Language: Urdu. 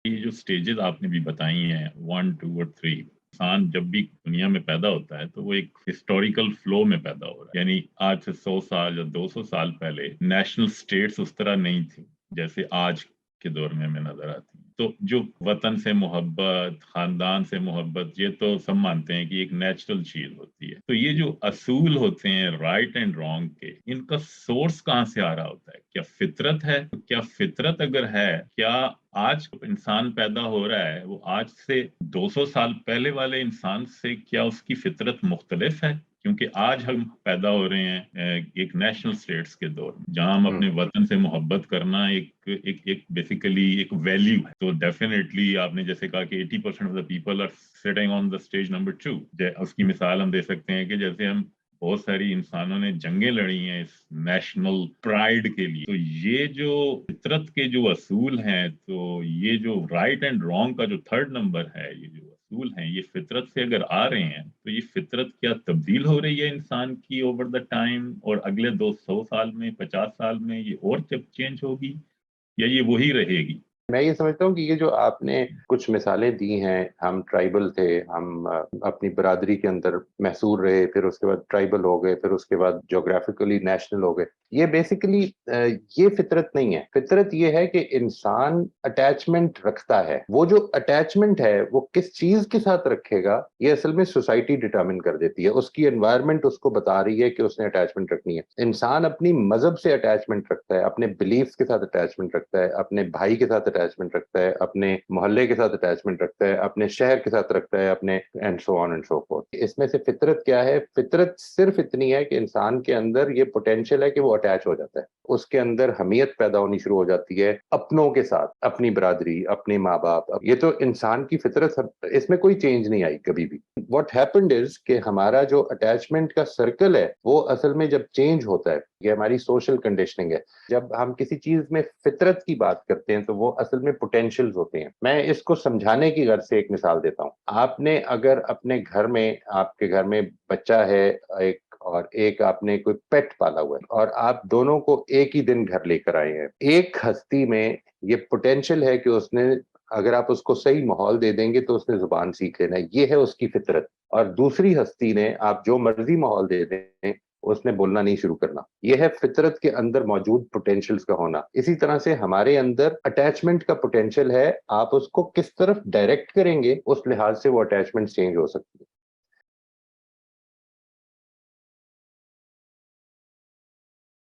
یہ جو سٹیجز آپ نے بھی بتائی ہیں 1 2 اور 3، انسان جب بھی دنیا میں پیدا ہوتا ہے تو وہ ایک ہسٹوریکل فلو میں پیدا ہو رہا ہے. یعنی آج سے 100 سال یا 200 سال پہلے نیشنل سٹیٹس اس طرح نہیں تھی جیسے آج کے دور میں ہمیں نظر آتی ہیں. تو جو وطن سے محبت، خاندان سے محبت، یہ تو سب مانتے ہیں کہ ایک نیچرل چیز ہوتی ہے. تو یہ جو اصول ہوتے ہیں رائٹ اینڈ رانگ کے، ان کا سورس کہاں سے آ رہا ہوتا ہے؟ کیا فطرت ہے؟ کیا فطرت اگر ہے، کیا آج انسان پیدا ہو رہا ہے وہ آج سے 200 سال پہلے والے انسان سے کیا اس کی فطرت مختلف ہے؟ کیونکہ آج ہم پیدا ہو رہے ہیں ایک نیشنل اسٹیٹس کے دور میں، جہاں ہم اپنے وطن سے محبت کرنا ایک بیسیکلی ایک ویلیو ہے. تو ڈیفینیٹلی آپ نے جیسے کہا کہ 80% of the people are sitting on the stage number 2. اس کی مثال ہم دے سکتے ہیں کہ جیسے ہم بہت ساری انسانوں نے جنگیں لڑی ہیں اس نیشنل پرائڈ کے لیے. تو یہ جو فطرت کے جو اصول ہیں، تو یہ جو رائٹ اینڈ رانگ کا جو 3rd نمبر ہے، یہ جو اصول ہیں یہ فطرت سے اگر آ رہے ہیں تو یہ فطرت کیا تبدیل ہو رہی ہے انسان کی اوور دا ٹائم، اور اگلے 200 سال میں 50 سال میں یہ اور چینج ہوگی یا یہ وہی رہے گی؟ میں یہ سمجھتا ہوں کہ یہ جو آپ نے کچھ مثالیں دی ہیں، ہم ٹرائبل تھے، ہم اپنی برادری کے اندر محصور رہے، پھر اس کے بعد ٹرائبل ہو گئے، پھر اس کے بعد جغرافیکلی نیشنل ہو گئے. یہ بیسیکلی یہ فطرت نہیں ہے. فطرت یہ ہے کہ انسان اٹیچمنٹ رکھتا ہے. وہ جو اٹیچمنٹ ہے وہ کس چیز کے ساتھ رکھے گا یہ اصل میں سوسائٹی ڈٹرمن کر دیتی ہے. اس کی انوائرمنٹ اس کو بتا رہی ہے کہ اس نے اٹیچمنٹ رکھنی ہے. انسان اپنی مذہب سے اٹیچمنٹ رکھتا ہے، اپنے بلیفس کے ساتھ اٹیچمنٹ رکھتا ہے، اپنے بھائی کے ساتھ اٹیچمنٹ رکھتا ہے، اپنے محلے کے ساتھ اٹیچمنٹ رکھتا ہے، اپنے شہر کے ساتھ رکھتا ہے، اپنے and so on and so forth. اس میں سے فطرت کیا ہے؟ فطرت صرف اتنی ہے کہ انسان کے اندر یہ پوٹینشیل ہے کہ وہ اٹیچ ہو جاتا ہے. اس کے اندر حمیت پیدا ہونی شروع ہو جاتی ہے اپنوں کے ساتھ، اپنی برادری، اپنے ماں باپ. یہ تو انسان کی فطرت، اس میں کوئی چینج نہیں آئی کبھی بھی. واٹ ہیپنڈ از کہ ہمارا جو اٹیچمنٹ کا سرکل ہے وہ اصل میں جب چینج ہوتا ہے، یہ ہماری سوشل کنڈیشننگ ہے. جب ہم کسی چیز میں فطرت کی بات کرتے ہیں تو وہ اصل میں پوٹینشیلز ہوتے ہیں. میں اس کو سمجھانے کی غرض سے ایک مثال دیتا ہوں. آپ نے اگر اپنے گھر میں، آپ کے گھر میں بچہ ہے ایک، اور ایک آپ نے کوئی پیٹ پالا ہوا ہے، اور آپ دونوں کو ایک ہی دن گھر لے کر آئے ہیں. ایک ہستی میں یہ پوٹینشیل ہے کہ اس نے، اگر آپ اس کو صحیح ماحول دے دیں گے تو اس نے زبان سیکھ لینا ہے، یہ ہے اس کی فطرت. اور دوسری ہستی نے آپ جو مرضی ماحول دے دیں اس نے بولنا نہیں شروع کرنا. یہ ہے فطرت کے اندر موجود پوٹینشیلز کا ہونا. اسی طرح سے ہمارے اندر اٹیچمنٹ کا پوٹینشیل ہے، آپ اس کو کس طرف ڈائریکٹ کریں گے اس لحاظ سے وہ اٹیچمنٹ چینج ہو سکتی ہے.